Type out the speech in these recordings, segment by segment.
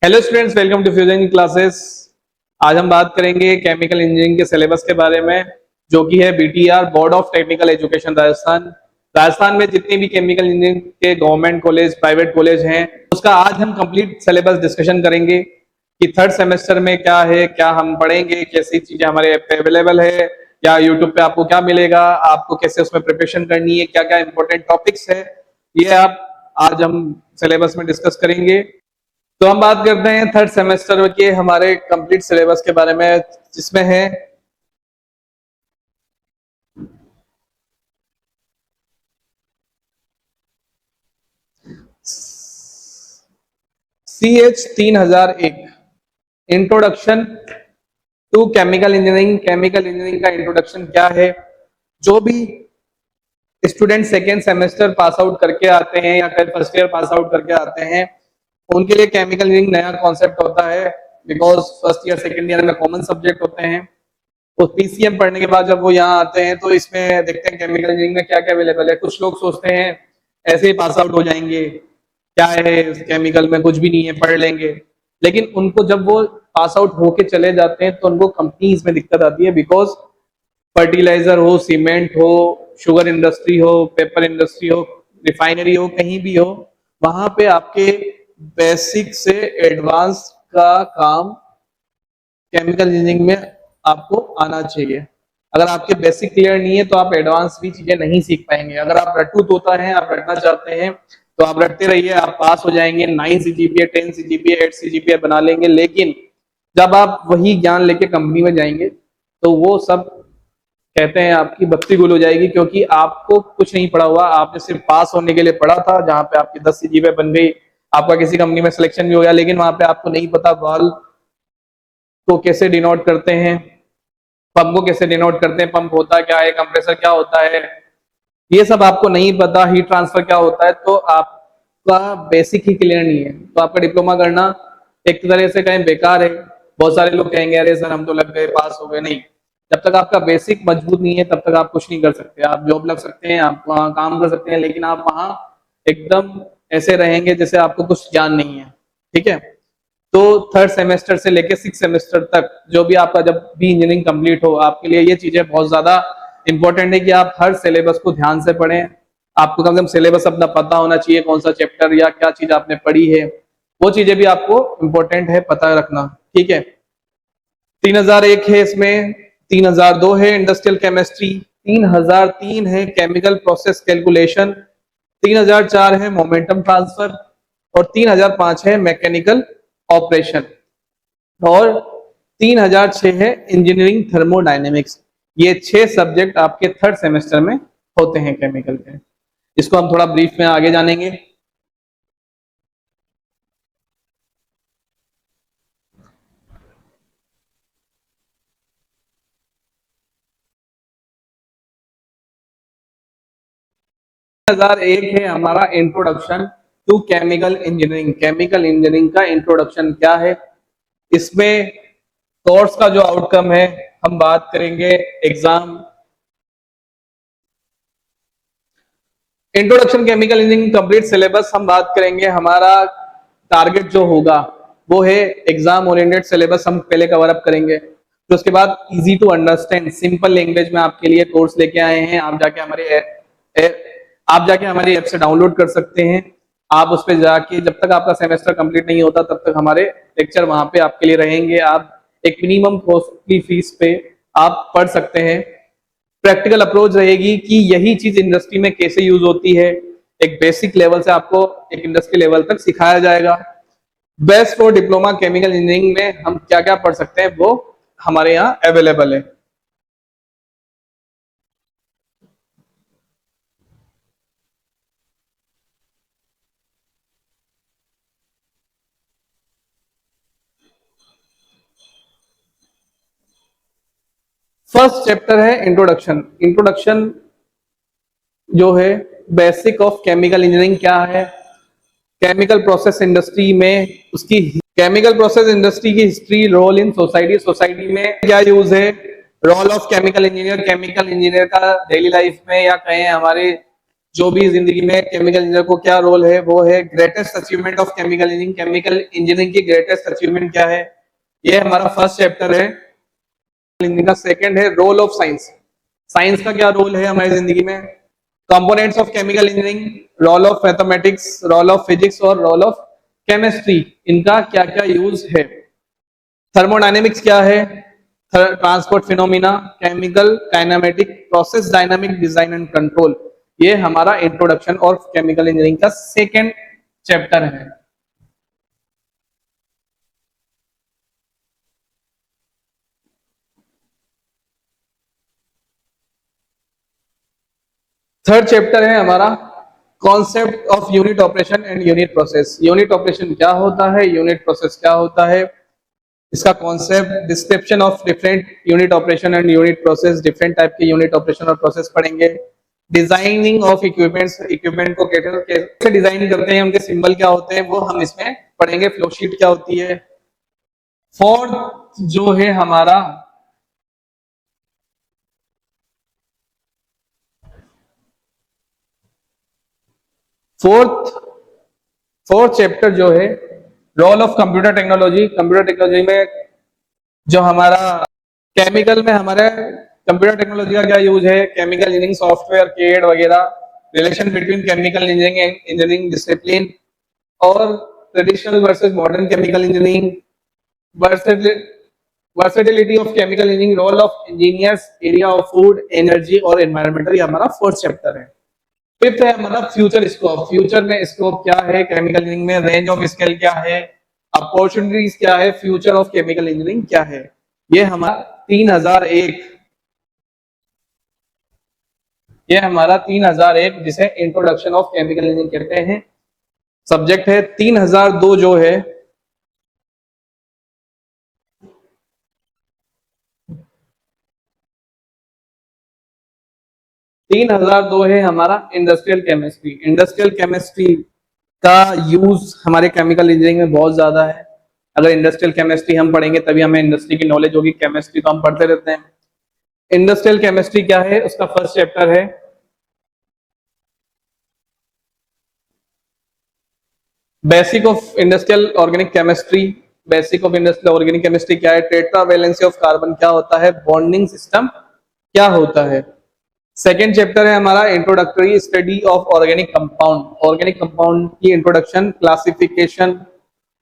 Hello students, welcome to fusion classes. आज हम बात करेंगे केमिकल इंजीनियरिंग के सिलेबस के बारे में, जो कि है BTR, board of technical education Rajasthan. Rajasthan में जितने भी केमिकल इंजीनियरिंग के गवर्नमेंट कॉलेज, प्राइवेट कॉलेज हैं, उसका आज हम कंप्लीट सिलेबस डिस्कशन करेंगे कि थर्ड सेमेस्टर में क्या है, क्या हम पढ़ेंगे, कैसी चीजें हमारे ऐप पे अवेलेबल है, या यूट्यूब पे आपको क्या मिलेगा, आपको कैसे उसमें प्रिपरेशन करनी है, क्या क्या इंपॉर्टेंट टॉपिक्स है, ये आप आज हम सिलेबस में डिस्कस करेंगे। तो हम बात करते हैं थर्ड सेमेस्टर के हमारे कंप्लीट सिलेबस के बारे में, जिसमें है CH 3001 introduction to chemical engineering. Chemical engineering का इंट्रोडक्शन क्या है? जो भी student second semester pass out करके आते हैं या फिर फर्स्ट ईयर पास आउट करके आते हैं, उनके लिए केमिकल इंजीनियरिंग नया कॉन्सेप्ट होता है, because first year second year में कॉमन सब्जेक्ट होते हैं। तो पीसीएम पढ़ने के बाद जब वो यहाँ आते हैं तो इसमें देखते हैं केमिकल इंजीनियरिंग में क्या क्या अवेलेबल है। कुछ लोग सोचते हैं ऐसे ही पास आउट हो जाएंगे, क्या है केमिकल में, कुछ भी नहीं है, पढ़ लेंगे। लेकिन उनको जब वो पास आउट होके चले जाते हैं तो उनको कंपनीज में दिक्कत आती है, बिकॉज फर्टिलाइजर हो, सीमेंट हो, शुगर इंडस्ट्री हो, पेपर इंडस्ट्री हो, रिफाइनरी हो, कहीं भी हो, वहां पे आपके बेसिक से एडवांस का काम केमिकल इंजीनियरिंग में आपको आना चाहिए। अगर आपके बेसिक क्लियर नहीं है तो आप एडवांस भी चीजें नहीं सीख पाएंगे। अगर आप रट्टू तोता हैं, आप रटना चाहते हैं, तो आप रटते रहिए, आप पास हो जाएंगे, 9 सीजीपीए, 10 सीजीपीए, 8 सीजीपीए बना लेंगे। लेकिन जब आप वही ज्ञान लेके कंपनी में जाएंगे तो वो सब कहते हैं आपकी बत्ती गुल हो जाएगी, क्योंकि आपको कुछ नहीं पढ़ा हुआ, आपने सिर्फ पास होने के लिए पढ़ा था, जहां पे आपकी 10 सीजीपीए बन गई, आपका किसी कंपनी में सिलेक्शन भी हो गया, लेकिन वहां पे आपको नहीं पता वाल्व को कैसे डिनोट करते हैं, पंप को कैसे डिनोट करते हैं, पंप होता क्या है, कंप्रेसर क्या होता है, ये सब आपको नहीं पता, हीट ट्रांसफर क्या होता है, तो आपका बेसिक ही क्लियर नहीं है, तो आपका डिप्लोमा करना एक तरह से कहीं बेकार है। बहुत सारे लोग कहेंगे अरे सर हम तो लग गए, पास हो गए। नहीं, जब तक आपका बेसिक मजबूत नहीं है तब तक आप कुछ नहीं कर सकते। आप जॉब लग सकते हैं, आप वहाँ काम कर सकते हैं, लेकिन आप वहां एकदम ऐसे रहेंगे जैसे आपको कुछ ज्ञान नहीं है। ठीक है, तो थर्ड सेमेस्टर से लेके सिक्स सेमेस्टर तक जो भी आपका जब भी इंजीनियरिंग कंप्लीट हो, आपके लिए ये चीजें बहुत ज्यादा इंपॉर्टेंट है कि आप हर सिलेबस को ध्यान से पढ़ें। आपको कम से कम सिलेबस अपना पता होना चाहिए, कौन सा चैप्टर या क्या चीज आपने पढ़ी है, वो चीजें भी आपको इंपॉर्टेंट है पता रखना। ठीक है, 3001 है इसमें, 3002 है इंडस्ट्रियल केमिस्ट्री, 3003 है केमिकल प्रोसेस कैलकुलेशन, 3004 है मोमेंटम ट्रांसफर, और 3005 है मैकेनिकल ऑपरेशन, और 3006 है इंजीनियरिंग थर्मोडायनेमिक्स। ये 6 सब्जेक्ट आपके थर्ड सेमेस्टर में होते हैं केमिकल के। इसको हम थोड़ा ब्रीफ में आगे जानेंगे। हजार एक है हमारा introduction to chemical engineering. Chemical engineering का इंट्रोडक्शन क्या है? इसमें कोर्स का जो आउटकम है, हम बात करेंगे exam. Introduction chemical engineering complete syllabus हम बात करेंगे। हमारा टारगेट जो होगा वो है एग्जाम ओरिएंटेड सिलेबस हम पहले कवर अप करेंगे। तो उसके बाद easy to understand simple language में आपके लिए कोर्स लेके आए हैं। आप जाके हमारी ऐप से डाउनलोड कर सकते हैं। आप उस पर जाके जब तक आपका सेमेस्टर कंप्लीट नहीं होता तब तक हमारे लेक्चर वहां पे आपके लिए रहेंगे। आप एक मिनिमम कॉस्ट की फीस पे आप पढ़ सकते हैं। प्रैक्टिकल अप्रोच रहेगी कि यही चीज इंडस्ट्री में कैसे यूज होती है, एक बेसिक लेवल से आपको एक इंडस्ट्री लेवल तक सिखाया जाएगा। Best for diploma chemical engineering में हम क्या क्या पढ़ सकते हैं वो हमारे यहाँ अवेलेबल है। फर्स्ट चैप्टर है इंट्रोडक्शन। इंट्रोडक्शन जो है बेसिक ऑफ केमिकल इंजीनियरिंग क्या है, केमिकल प्रोसेस इंडस्ट्री में उसकी, केमिकल प्रोसेस इंडस्ट्री की history, role in society, society में क्या यूज है, role of chemical engineer, chemical engineer का डेली लाइफ में, या कहें हमारे जो भी जिंदगी में केमिकल इंजीनियर को क्या रोल है, वो है greatest achievement of chemical engineering. Chemical engineering की ग्रेटेस्ट अचीवमेंट क्या है, ये हमारा फर्स्ट चैप्टर है। इंजीनियरिंग का सेकंड है रोल ऑफ साइंस। साइंस का क्या रोल है हमारी जिंदगी में, components of chemical engineering, role of mathematics, role of physics और रोल ऑफ केमिस्ट्री, इनका क्या क्या यूज है। थर्मोडायनेमिक्स क्या है, transport phenomena, chemical kinematic, process dynamic design and control, ये हमारा इंट्रोडक्शन ऑफ केमिकल इंजीनियरिंग का सेकंड चैप्टर है। थर्ड चैप्टर है हमारा concept of unit operation and unit process. Unit operation क्या होता है, यूनिट प्रोसेस क्या होता है, इसका concept, description of different unit operation and unit process, different type के यूनिट ऑपरेशन और प्रोसेस पढ़ेंगे। डिजाइनिंग ऑफ इक्विपमेंट्स, इक्विपमेंट को कैसे डिजाइन करते हैं, उनके सिंबल क्या होते हैं, वो हम इसमें पढ़ेंगे। फ्लो शीट क्या होती है। फोर्थ जो है हमारा फोर्थ फोर्थ चैप्टर जो है role of computer technology. Computer technology में जो हमारा केमिकल में हमारे कंप्यूटर टेक्नोलॉजी का क्या यूज है, केमिकल इंजीनियरिंग सॉफ्टवेयर, केड वगैरह, relation between chemical engineering and engineering discipline, और traditional versus modern chemical engineering, versatility of chemical engineering, role of engineers, area of food, energy और environmental, ये हमारा fourth chapter है। Fifth है हमारा future scope. Future में scope क्या है केमिकल इंजीनियरिंग में, रेंज ऑफ स्केल क्या है, अपॉर्चुनिटीज क्या है, फ्यूचर ऑफ केमिकल इंजीनियरिंग क्या है, ये हमारा 3001, ये हमारा 3001 जिसे इंट्रोडक्शन ऑफ केमिकल इंजीनियरिंग कहते हैं सब्जेक्ट है। 3002 जो है 3002 है हमारा इंडस्ट्रियल केमिस्ट्री। इंडस्ट्रियल केमिस्ट्री का यूज हमारे केमिकल इंजीनियरिंग में बहुत ज्यादा है। अगर इंडस्ट्रियल केमिस्ट्री हम पढ़ेंगे तभी हमें इंडस्ट्री की नॉलेज होगी, केमिस्ट्री तो हम पढ़ते रहते हैं। इंडस्ट्रियल केमिस्ट्री क्या है, उसका फर्स्ट चैप्टर है basic of industrial organic chemistry. Basic of industrial organic chemistry क्या है, टेट्रा वैलेंसी ऑफ कार्बन क्या होता है, बॉन्डिंग सिस्टम क्या होता है। सेकेंड चैप्टर है हमारा introductory study of organic compound. Organic compound की introduction, classification,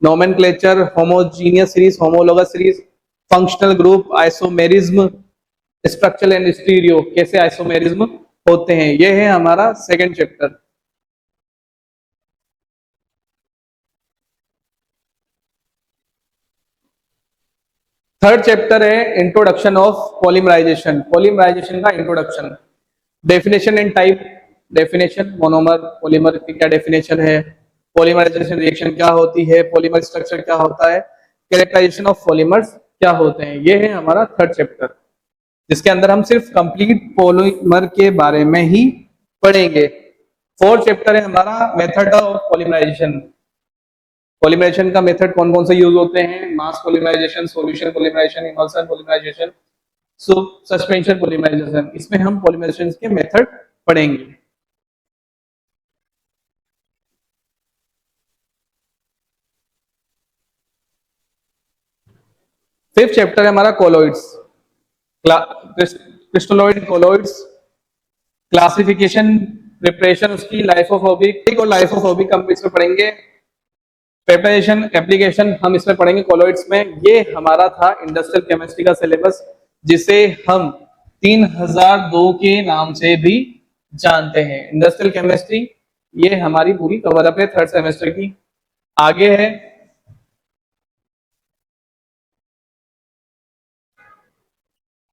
nomenclature, homogeneous series, homologous series, functional group, isomerism, structural and stereo, कैसे आइसोमेरिज्म होते हैं, ये है हमारा सेकेंड चैप्टर। थर्ड चैप्टर है इंट्रोडक्शन ऑफ पॉलीमराइजेशन। पॉलीमराइजेशन का introduction, definition and type, definition monomer polymer की क्या डेफिनेशन है, पॉलीमराइजेशन रिएक्शन क्या होती है, पॉलीमर स्ट्रक्चर क्या होता है, कैरेक्टराइजेशन ऑफ पॉलीमर्स क्या होते हैं, ये है हमारा थर्ड चैप्टर, जिसके अंदर हम सिर्फ कंप्लीट पॉलीमर के बारे में ही पढ़ेंगे। फोर्थ चैप्टर है हमारा मेथड ऑफ पॉलीमराइजेशन। पॉलीमराइजेशन का मेथड कौन कौन से यूज होते हैं, mass polymerization, solution polymerization, emulsion polymerization, suspension polymerization, इसमें हम पॉलीमराइजेशन के मेथड पढ़ेंगे। फिफ्थ चैप्टर है हमारा कोलोइड्स, क्रिस्टलोइड कोलोइड्स, क्लासिफिकेशन, प्रिपरेशन, उसकी लाइफ ऑफ ऑबिक और लाइफ ऑफ ऑबिक हम इसमें पढ़ेंगे। प्रिपरेशन, एप्लीकेशन हम इसमें पढ़ेंगे कोलोइड्स में। ये हमारा था इंडस्ट्रियल केमिस्ट्री का सिलेबस, जिसे हम 3002 के नाम से भी जानते हैं। इंडस्ट्रियल केमिस्ट्री ये हमारी पूरी कवर अप है थर्ड सेमेस्टर की। आगे है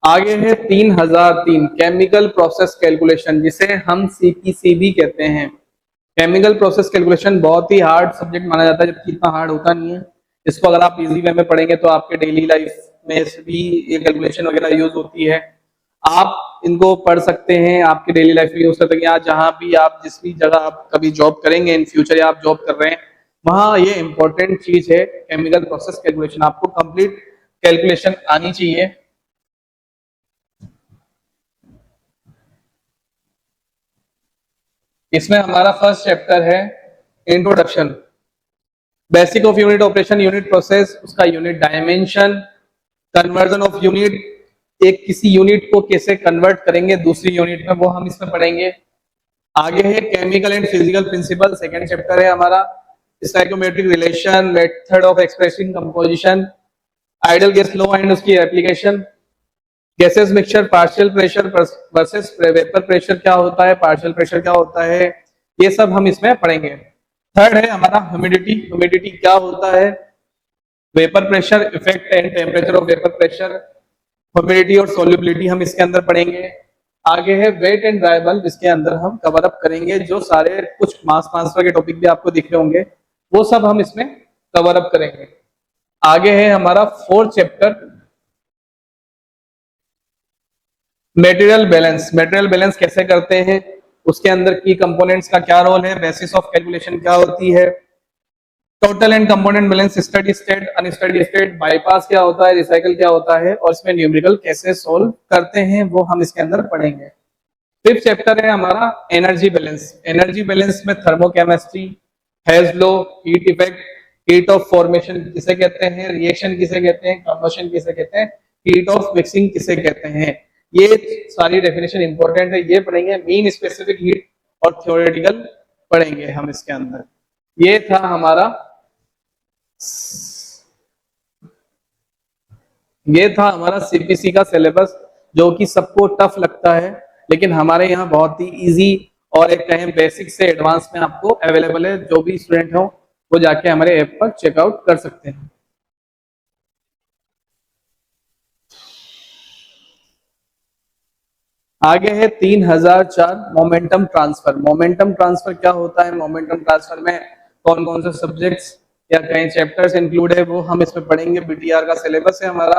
आगे है 3003 केमिकल प्रोसेस कैलकुलेशन, जिसे हम सीपीसी भी कहते हैं। केमिकल प्रोसेस कैलकुलेशन बहुत ही हार्ड सब्जेक्ट माना जाता है, जबकि इतना हार्ड होता नहीं है। इसको अगर आप इजी वे में पढ़ेंगे तो आपके डेली लाइफ में भी ये कैलकुलेशन वगैरह यूज होती है। आप इनको पढ़ सकते हैं, आपके डेली लाइफ में यूज कर सकते हैं। जहां भी आप जिस भी जगह आप कभी जॉब करेंगे इन फ्यूचर, या आप जॉब कर रहे हैं, वहां ये इंपॉर्टेंट चीज है केमिकल प्रोसेस कैलकुलेशन। आपको कंप्लीट कैलकुलेशन आनी चाहिए। इसमें हमारा फर्स्ट चैप्टर है introduction, basic of unit operation, unit process, उसका unit dimension, conversion of unit, एक किसी यूनिट को कैसे कन्वर्ट करेंगे दूसरी यूनिट में, वो हम इसमें पढ़ेंगे। आगे है chemical and physical principle, second chapter है हमारा। Stoichiometric relation, method of expressing composition, ideal gas law and उसकी application, gases mixture, partial pressure versus vapour pressure क्या होता है, पार्शियल प्रेशर क्या होता है, ये सब हम इसमें पढ़ेंगे। थर्ड है हमारा ह्यूमिडिटी, ह्यूमिडिटी क्या होता है, vapour pressure, effect and temperature of vapour pressure, humidity और सोल्यूबिलिटी हम इसके अंदर पढ़ेंगे। आगे है वेट एंड ड्राई बल्ब, इसके अंदर हम कवर अप करेंगे, जो सारे कुछ मास ट्रांसफर के टॉपिक भी आपको दिख रहे होंगे वो सब हम इसमें कवर अप करेंगे। आगे है हमारा fourth chapter material balance, material balance कैसे करते हैं, उसके अंदर की कंपोनेंट्स का क्या रोल है, बेसिस ऑफ कैलकुलेशन क्या होती है, total and component balance, steady state, unsteady state, bypass क्या होता है, रिसाइकल क्या होता है, और इसमें न्यूमेरिकल कैसे सोल्व करते हैं वो हम इसके अंदर पढ़ेंगे। फिफ्थ चैप्टर है हमारा एनर्जी बैलेंस, एनर्जी बैलेंस में thermochemistry, hedge law, heat effect, heat of formation किसे कहते हैं, रिएक्शन किसे कहते हैं, कंबशन किसे कहते हैं, हीट ऑफ मिक्सिंग किसे कहते हैं, ये सारी डेफिनेशन इंपॉर्टेंट है, ये पढ़ेंगे। मीन स्पेसिफिक हीट और थ्योरेटिकल पढ़ेंगे हम इसके अंदर। ये था हमारा सीपीसी का सिलेबस, जो कि सबको टफ लगता है, लेकिन हमारे यहाँ बहुत ही इजी और एक कहें बेसिक से एडवांस में आपको अवेलेबल है। जो भी स्टूडेंट हो वो जाके हमारे ऐप पर चेकआउट कर सकते हैं। आगे है 3004 मोमेंटम ट्रांसफर। मोमेंटम ट्रांसफर क्या होता है, मोमेंटम ट्रांसफर में कौन कौन से सब्जेक्ट्स या कई चैप्टर्स इंक्लूड है वो हम इसमें पढ़ेंगे। बीटीआर का सिलेबस है हमारा,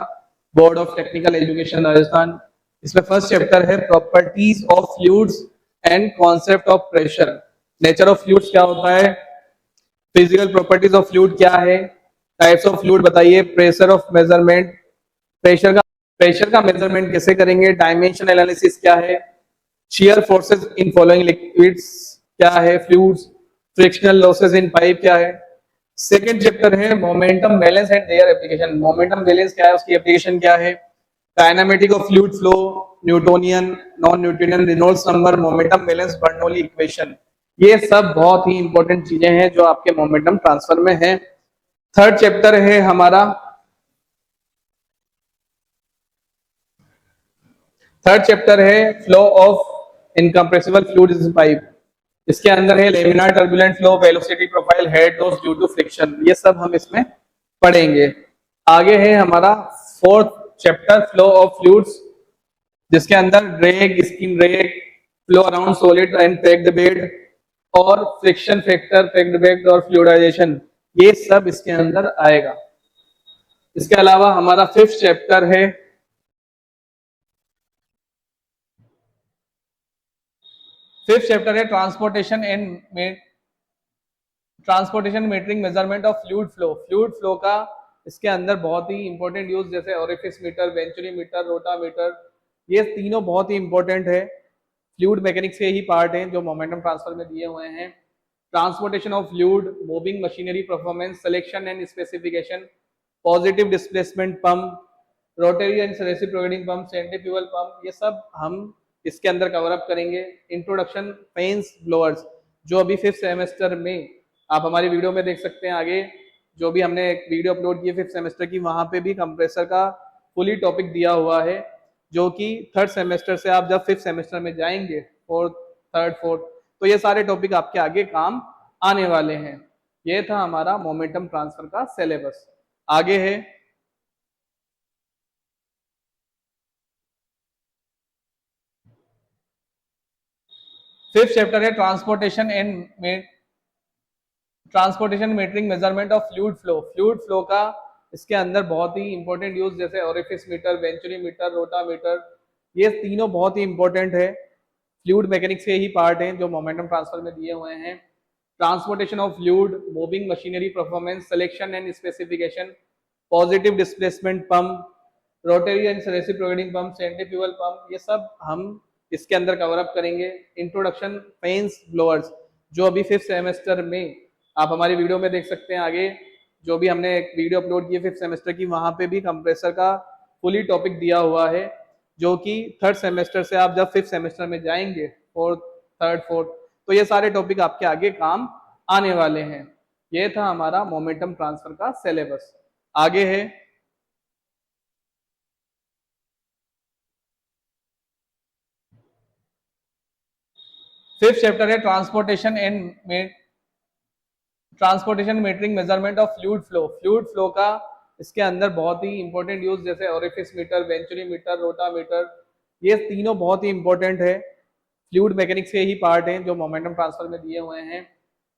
board of technical education Rajasthan. इसमें फर्स्ट चैप्टर है properties of fluids and concept of pressure. Nature of fluids क्या होता है, फिजिकल प्रॉपर्टीज ऑफ फ्लूइड क्या है, टाइप्स ऑफ फ्लूइड बताइए, प्रेशर ऑफ मेजरमेंट, प्रेशर का मेजरमेंट कैसे करेंगे, डायमेंशन एनालिसिस क्या है, shear forces in following liquids क्या है, fluids, frictional losses in pipe क्या है। सेकंड चैप्टर है momentum balance and their application. Momentum balance क्या है, उसकी एप्लीकेशन क्या है, kinematic of fluid flow, Newtonian, non Newtonian, Reynolds number, momentum balance, Bernoulli equation, ये सब बहुत ही इंपॉर्टेंट चीजें हैं जो आपके मोमेंटम ट्रांसफर में है। थर्ड चैप्टर है हमारा flow of incompressible fluids in pipe. इसके अंदर है laminar turbulent flow, velocity profile, head loss due to friction, ये सब हम इसमें पढ़ेंगे। आगे है हमारा fourth chapter flow of fluids, जिसके अंदर drag, skin drag, flow around solid and packed bed, और फ्रिक्शन फैक्टर, पैक्ड बेड और फ्लूइडाइजेशन, ये सब इसके अंदर आएगा। इसके अलावा हमारा फिफ्थ चैप्टर है transportation metering measurement of fluid flow. Fluid flow का इसके अंदर बहुत ही इंपॉर्टेंट यूज, जैसे orifice meter, venturi meter, rotameter, ये तीनों बहुत ही इंपॉर्टेंट है, फ्लूइड मैकेनिक्स के ही पार्ट हैं जो मोमेंटम ट्रांसफर में दिए हुए हैं। Transportation of fluid, moving machinery performance, selection and specification, positive displacement pump, rotary and reciprocating pump, centrifugal pump, ये सब हम इसके अंदर कवर अप करेंगे। इंट्रोडक्शन फैंस ब्लोअर्स, जो अभी फिफ्थ सेमेस्टर में आप हमारी वीडियो में देख सकते हैं, आगे जो भी हमने एक वीडियो अपलोड की है फिफ्थ सेमेस्टर की, वहां पे भी कंप्रेसर का फुली टॉपिक दिया हुआ है, जो कि थर्ड सेमेस्टर से आप जब फिफ्थ सेमेस्टर में जाएंगे, फोर्थ, थर्ड, फोर्थ, तो ये सारे टॉपिक आपके आगे काम आने वाले हैं। ये था हमारा मोमेंटम ट्रांसफर का सिलेबस। आगे है फिफ्थ चैप्टर है transportation metering measurement of fluid flow. Fluid flow का इसके अंदर बहुत ही इंपॉर्टेंट यूज, जैसे orifice meter, venturi meter, rotameter, ये तीनों बहुत ही इंपॉर्टेंट है, फ्लूइड मैकेनिक्स के ही पार्ट हैं जो मोमेंटम ट्रांसफर में दिए हुए हैं। Transportation of fluid, moving machinery performance, selection and specification, positive displacement pump, rotary and reciprocating pump, centrifugal pump, ये सब हम इसके अंदर कवर अप करेंगे। इंट्रोडक्शन फैंस ब्लोअर्स, जो अभी 5th सेमेस्टर में आप हमारी वीडियो में देख सकते हैं। आगे जो भी हमने एक वीडियो अपलोड की है 5th सेमेस्टर की, वहां पे भी कंप्रेसर का फुली टॉपिक दिया हुआ है, जो कि 3rd सेमेस्टर से आप जब 5th सेमेस्टर में जाएंगे, 4th 3rd 4th, तो ये सारे टॉपिक आपके आगे काम आने वाले हैं। ये था हमारा मोमेंटम ट्रांसफर का सिलेबस। आगे है 5th चैप्टर है transportation metering measurement of fluid flow. Fluid flow का इसके अंदर बहुत ही इंपॉर्टेंट यूज, जैसे orifice meter, venturi meter, rotameter, ये तीनों बहुत ही इंपॉर्टेंट है, फ्लूइड मैकेनिक्स के ही पार्ट हैं जो मोमेंटम ट्रांसफर में दिए हुए हैं।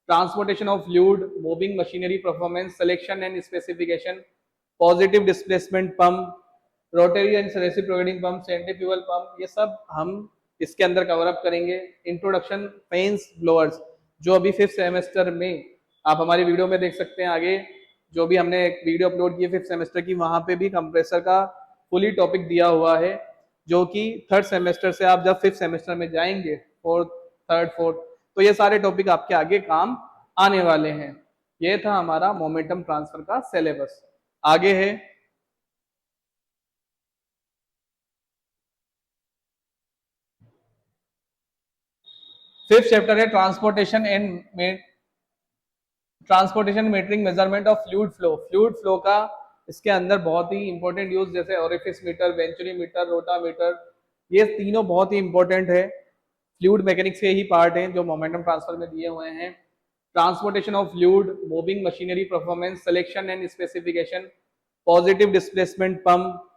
Transportation of fluid, moving machinery performance, selection and specification, positive displacement pump, rotary and reciprocating pump, centrifugal pump, ये सब हम इसके अंदर कवर अप करेंगे। इंट्रोडक्शन फैंस ब्लोअर्स, जो अभी 5th सेमेस्टर में आप हमारी वीडियो में देख सकते हैं। आगे जो भी हमने एक वीडियो अपलोड की है 5th सेमेस्टर की, वहां पे भी कंप्रेसर का फुली टॉपिक दिया हुआ है, जो कि 3rd सेमेस्टर से आप जब 5th सेमेस्टर में जाएंगे, 4th 3rd 4th, तो ये सारे टॉपिक आपके आगे काम आने वाले हैं। ये था हमारा मोमेंटम ट्रांसफर का सिलेबस। आगे है 5th चैप्टर है transportation metering measurement of fluid flow. Fluid flow का इसके अंदर बहुत ही इंपॉर्टेंट यूज, जैसे orifice meter, venturi meter, rotameter, ये तीनों बहुत ही इंपॉर्टेंट है, फ्लूइड मैकेनिक्स के ही पार्ट हैं जो मोमेंटम ट्रांसफर में दिए हुए हैं। Transportation of fluid, moving machinery performance, selection and specification, positive displacement pump,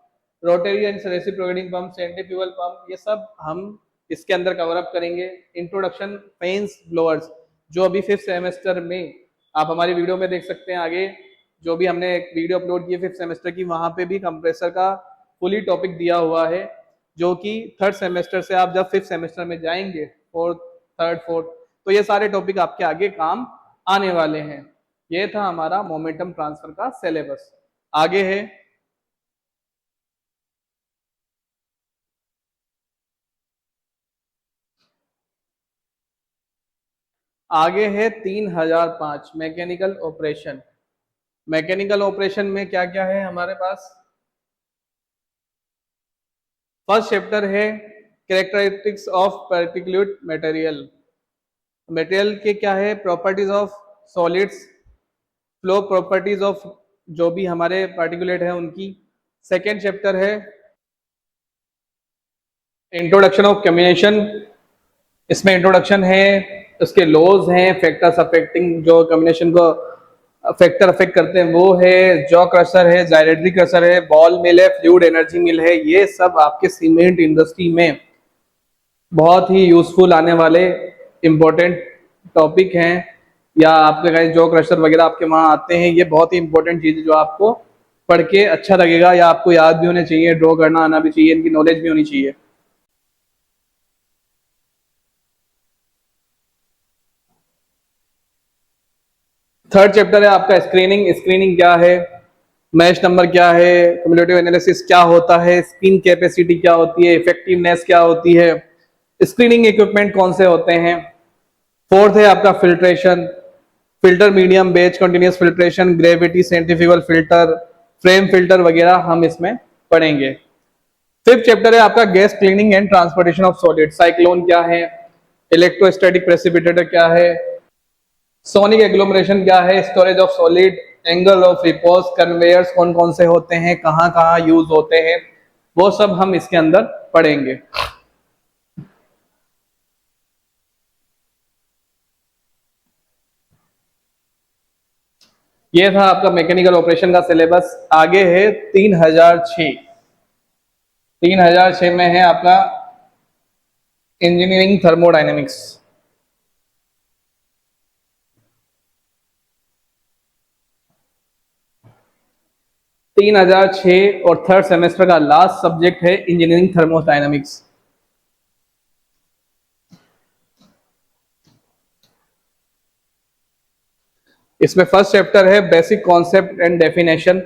rotary and reciprocating pump, centrifugal pump, ये सब हम इसके अंदर कवर अप करेंगे। इंट्रोडक्शन फैंस ब्लोअर्स, जो अभी 5th सेमेस्टर में आप हमारी वीडियो में देख सकते हैं। आगे जो भी हमने एक वीडियो अपलोड की है 5th सेमेस्टर की, वहां पे भी कंप्रेसर का फुली टॉपिक दिया हुआ है, जो कि 3rd सेमेस्टर से आप जब 5th सेमेस्टर में जाएंगे, 4th 3rd 4th, तो ये सारे टॉपिक आपके आगे काम आने वाले हैं। ये था हमारा मोमेंटम ट्रांसफर का सिलेबस। आगे है 3005 मैकेनिकल ऑपरेशन। मैकेनिकल ऑपरेशन में क्या क्या है हमारे पास? फर्स्ट चैप्टर है characteristics of particulate material. Material के क्या है? Properties of solids, flow properties of जो भी हमारे पार्टिकुलेट है उनकी। सेकेंड चैप्टर है इंट्रोडक्शन ऑफ कम्युनिकेशन। इसमें इंट्रोडक्शन है, उसके लॉज हैं, फैक्टर्स अफेक्टिंग जो कम्युनिकेशन को फैक्टर अफेक्ट करते हैं वो है, जॉ क्रशर है, जायरेटरी क्रशर है, बॉल मिल है, फ्लूइड एनर्जी मिल है। ये सब आपके सीमेंट इंडस्ट्री में बहुत ही यूजफुल आने वाले इंपॉर्टेंट टॉपिक हैं, या आपके कहीं जॉ क्रशर वगैरह आपके वहां आते हैं। ये बहुत ही इंपॉर्टेंट चीज है जो आपको पढ़ के अच्छा लगेगा, या आपको याद भी होने चाहिए, ड्रॉ करना आना भी चाहिए, इनकी नॉलेज भी होनी चाहिए। थर्ड चैप्टर है आपका स्क्रीनिंग। स्क्रीनिंग क्या है, मैच नंबर क्या है, क्युमुलेटिव एनालिसिस क्या होता है, स्क्रीन कैपेसिटी क्या होती है, इफेक्टिवनेस क्या होती है, स्क्रीनिंग इक्विपमेंट कौन से होते हैं। फोर्थ है आपका फिल्ट्रेशन, फिल्टर मीडियम, बेच, continuous filtration, gravity, centrifugal filter, frame filter वगैरह हम इसमें पढ़ेंगे। फिफ्थ चैप्टर है आपका gas cleaning and transportation of solid. Cyclone क्या है, इलेक्ट्रोस्टैटिक प्रेसिपिटेटर क्या है, सोनिक एग्लोमरेशन क्या है, storage of solid, angle of repose, conveyors कौन कौन से होते हैं, कहां कहां यूज होते हैं, वो सब हम इसके अंदर पढ़ेंगे। ये था आपका मैकेनिकल ऑपरेशन का सिलेबस। आगे है 3006। 3006 में है आपका इंजीनियरिंग थर्मोडायनेमिक्स। तीन हजार छह और थर्ड सेमेस्टर का लास्ट सब्जेक्ट है इंजीनियरिंग थर्मोडायनेमिक्स। इसमें फर्स्ट चैप्टर है basic concept and definition,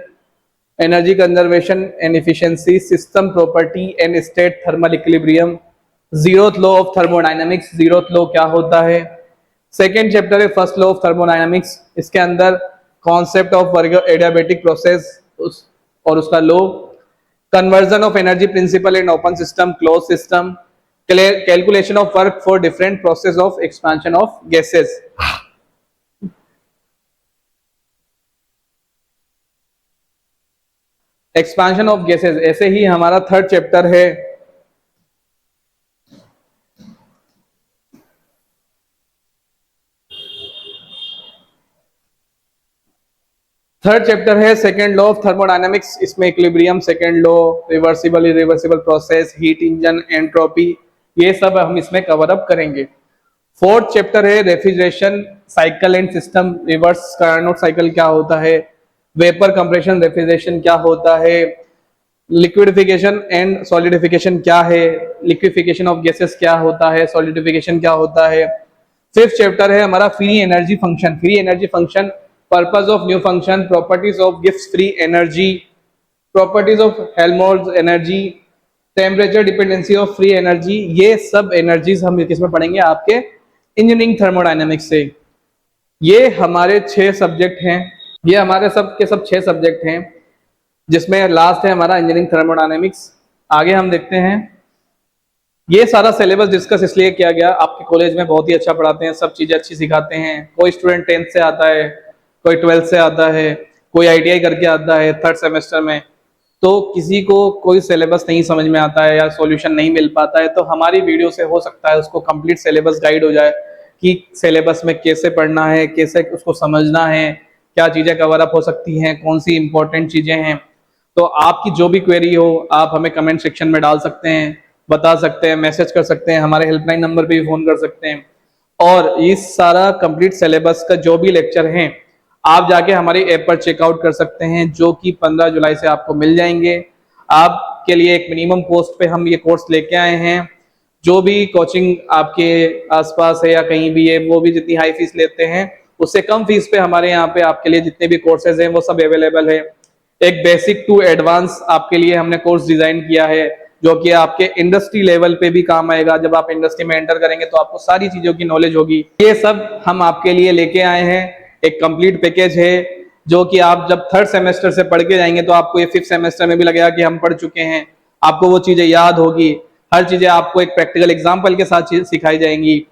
energy conservation and efficiency, system property and state thermal equilibrium, zeroth law of thermodynamics. Zeroth law क्या होता है? सेकेंड चैप्टर है फर्स्ट लॉ ऑफ थर्मोडायनामिक्स। इसके अंदर concept of वर्ग adiabatic process और उसका law, conversion of energy principal in open system close system, calculation of work for different process of expansion of gases. Expansion of gases ऐसे ही हमारा third chapter है। Third chapter है second law of thermodynamics. इसमें equilibrium, second law, reversible irreversible process, heat engine, entropy, ये सब हम इसमें cover up करेंगे। फोर्थ चैप्टर है refrigeration cycle and system. Reverse Carnot cycle क्या होता है, वेपर कंप्रेशन रेफ्रिजरेशन क्या होता है, लिक्विडिफिकेशन एंड सॉलिडिफिकेशन क्या है, लिक्विफिकेशन ऑफ गैसेस क्या होता है, सॉलिडिफिकेशन क्या होता है। फिफ्थ चैप्टर है हमारा free energy function. Free energy function, purpose of new function, properties of Gibbs free energy, properties of Helmholtz energy, temperature dependency of free energy. ये सब एनर्जीज हम किसमें पढ़ेंगे? आपके इंजीनियरिंग थर्मोडायनेमिक्स से। ये हमारे 6 सब्जेक्ट हैं। ये हमारे सब के सब 6 सब्जेक्ट हैं, जिसमें लास्ट है हमारा इंजीनियरिंग थर्मोडायनेमिक्स। आगे हम देखते हैं। ये सारा सिलेबस डिस्कस इसलिए किया गया, आपके कॉलेज में बहुत ही अच्छा पढ़ाते हैं, सब चीजें अच्छी सिखाते हैं। कोई स्टूडेंट 10th से आता है, कोई 12th से आता है, कोई ITI करके आता है 3rd सेमेस्टर में, तो किसी को कोई सिलेबस नहीं समझ में आता है या सॉल्यूशन नहीं मिल पाता है, तो हमारी वीडियो से हो सकता है उसको कंप्लीट सिलेबस गाइड हो जाए कि सिलेबस में कैसे पढ़ना है, कैसे उसको समझना है, क्या चीजें कवर अप हो सकती हैं, कौन सी इंपॉर्टेंट चीजें हैं। तो आपकी जो भी क्वेरी हो आप हमें कमेंट सेक्शन में डाल सकते हैं, बता सकते हैं, मैसेज कर सकते हैं, हमारे हेल्पलाइन नंबर पे भी फोन कर सकते हैं। और इस सारा कंप्लीट सिलेबस का जो भी लेक्चर हैं आप जाके हमारी ऐप पर चेकआउट कर सकते हैं, जो कि 15 जुलाई से आपको मिल जाएंगे। आपके लिए एक मिनिमम कॉस्ट पे हम ये कोर्स लेके आए हैं। जो भी कोचिंग आपके आसपास है या कहीं भी है, वो भी जितनी हाई फीस लेते हैं उससे कम फीस पे हमारे यहाँ पे आपके लिए जितने भी कोर्सेज हैं वो सब अवेलेबल है। एक बेसिक टू एडवांस आपके लिए हमने कोर्स डिजाइन किया है, जो कि आपके इंडस्ट्री लेवल पे भी काम आएगा। जब आप इंडस्ट्री में एंटर करेंगे तो आपको सारी चीजों की नॉलेज होगी। ये सब हम आपके लिए लेके आए हैं, एक कंप्लीट पैकेज है, जो कि आप जब 3rd सेमेस्टर से पढ़ के जाएंगे तो आपको ये 5th सेमेस्टर में भी लगेगा कि हम पढ़ चुके हैं। आपको वो चीजें याद होगी, हर चीजें आपको एक प्रैक्टिकल एग्जाम्पल के साथ सिखाई जाएंगी।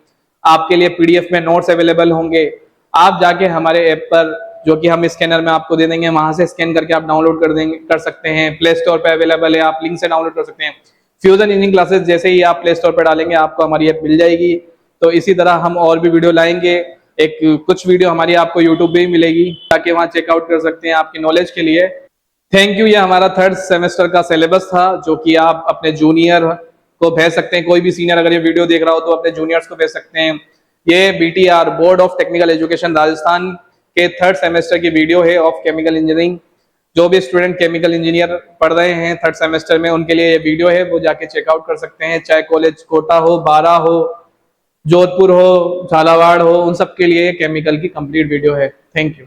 आपके लिए PDF में नोट्स अवेलेबल होंगे। आप जाके हमारे ऐप पर, जो कि हम स्कैनर में आपको दे देंगे, वहां से स्कैन करके आप डाउनलोड कर सकते हैं। प्ले स्टोर पे अवेलेबल है, आप लिंक से डाउनलोड कर सकते हैं। फ्यूजन इंजीनियरिंग क्लासेस जैसे ही आप प्ले स्टोर पर डालेंगे आपको हमारी ऐप मिल जाएगी। तो इसी तरह हम और भी वीडियो लाएंगे। एक कुछ वीडियो हमारी आपको यूट्यूब पे भी मिलेगी, ताकि वहां चेकआउट कर सकते हैं आपकी नॉलेज के लिए। Thank you. ये हमारा 3rd सेमेस्टर का सिलेबस था, जो कि आप अपने जूनियर को भेज सकते हैं। कोई भी सीनियर अगर ये वीडियो देख रहा हो तो अपने जूनियर्स को भेज सकते हैं। ये BTR board of technical education Rajasthan के 3rd सेमेस्टर की वीडियो है ऑफ केमिकल इंजीनियरिंग। जो भी स्टूडेंट केमिकल इंजीनियर पढ़ रहे हैं 3rd सेमेस्टर में, उनके लिए ये वीडियो है, वो जाके चेकआउट कर सकते हैं। चाहे कॉलेज कोटा हो, बारा हो, जोधपुर हो, झालावाड़ हो, उन सब के लिए केमिकल की कंप्लीट वीडियो है। Thank you.